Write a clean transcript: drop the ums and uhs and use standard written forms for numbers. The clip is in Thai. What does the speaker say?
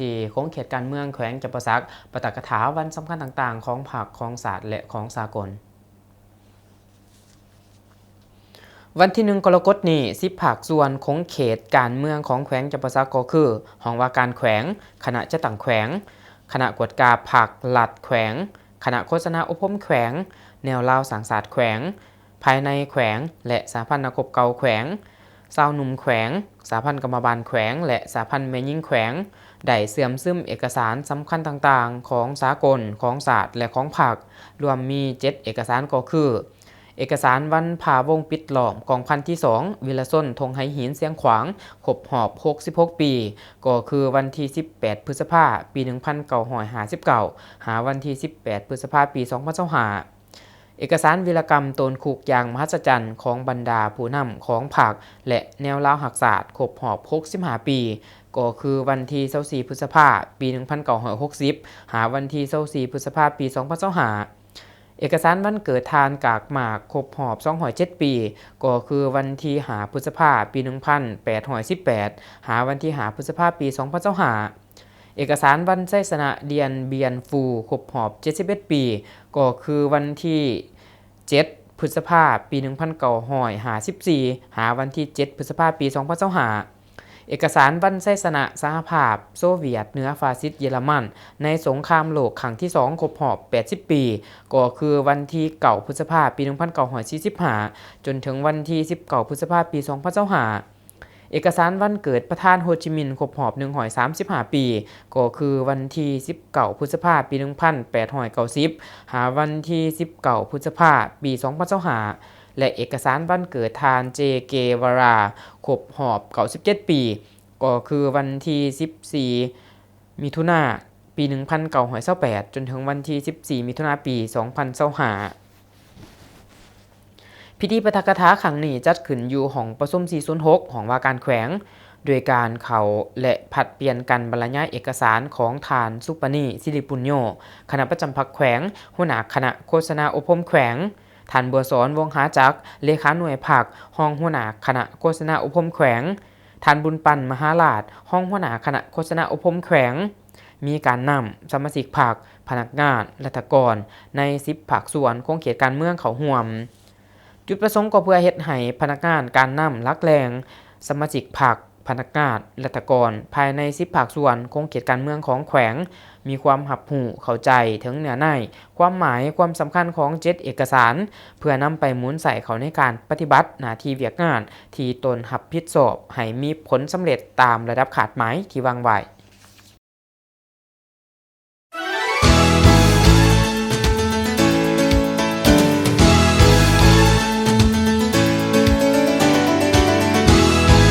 ที่คงเขตการเมืองแขวงจำปาสักประกาศถาวันสำคัญต่างๆของพรรคของศาสตร์และของสากลวันที่1กรกฎาคมนี้10ภาคส่วนของเขตการเมืองของแขวงจำปาสักก็คือห้องว่าการแขวงคณะจัดตั้งแขวงคณะกวดกาภาครัฐแขวงคณะโฆษณาอบรมแขวงแนวราวสังสาสตร์แขวงภายในแขวงและสหพันธ์นักรบเก่าแขวงชาวหนุ่มแขวงสหพันธ์กรรมบาลแขวงและสหพันธ์แม่หญิงแขวงได้เสื่อมซึมเอกสารสำคัญต่างๆของสากลของศาสตร์และของพรรครวมมี7เอกสารก็คือเอกสารวันผ่าวงปิดล้อมกองพันที่2วิลส้นธงไหหินเสียงขวางครบรอบ66ปีก็คือวันที่18พฤษภาคมปี1959หาวันที่18พฤษภาคมปี2025เอกสารวีรกรรมตนคุกอย่างมหัศจรรย์ของบรรดาผู้นำของพรรคและแนวราวหักศาสตร์ครบรอบ65ปีก็คือวันที่24พฤษภาคมปี1960หาวันที่24พฤษภาคมปี2025เอกสารวันเกิดทานกากหมากครบรอบ207ปีก็คือวันที่5พฤษภาคมปี1818หาวันที่5พฤษภาคมปี2025เอกสารวันไส้สนะเดียนเบียนฟูครบรอบ71ปีก็คือวันที่7พฤษภาคมปี1954หาวันที่7พฤษภาคมปี2025เอกสารวันไส้สนะสหภาพโซเวียตเหนือฟาสซิสต์เยอรมันในสงครามโลกครั้งที่2ครบรอบ80ปีก็คือวันที่9พฤษภาคมปี1945จนถึงวันที่19พฤษภาคมปี2025เอกสารวันเกิดประธานโฮจิมินห์ครบรอบ135ปีก็คือวันที่19พฤษภาคมปี1890หาวันที่19พฤษภาคมปี2025และเอกสารวันเกิดทานเจเกวาราครบรอบ97ปีก็คือวันที่14มิถุนายนปี1928จนถึงวันที่14มิถุนายนปี2025พิธีปาฐกถาครั้งนี้จัดขึ้นอยู่ห้องประชุม406ห้องว่าการแขวงโดยการเข้าและผัดเปลี่ยนกันบรรยายเอกสารของทานสุปนีศิริปุญโญคณะประจำพรรคแขวงหัวหน้าคณะโฆษณาอบรมแขวงท่านบัวสอนวงหาจักรเลขาหน่วยพรรคห้องหัวหน้าคณะโฆษณาอบรมแขวงท่านบุญปันมหาราชห้องหัวหน้าคณะโฆษณาอบรมแขวงมีการนำสมาชิกพรรคพนักงานรัฐกรใน10ภาคส่วนของเขตการเมืองเข้าร่วมจุดประสงค์ก็เพื่อเฮ็ดให้พนักงานการนำลักแรงสมาชิกพรรคพนักงานรัฐกรภายใน10ภาคส่วนของเขตการเมืองของแขวงมีความหับหูเข้าใจถึงเนื้อในความหมายความสำคัญของ7เอกสารเพื่อนำไปหมุนใส่เขาในการปฏิบัติหน้าที่เวียกงานที่ตนรับผิดชอบให้มีผลสำเร็จตามระดับขาดหมายที่วางไว้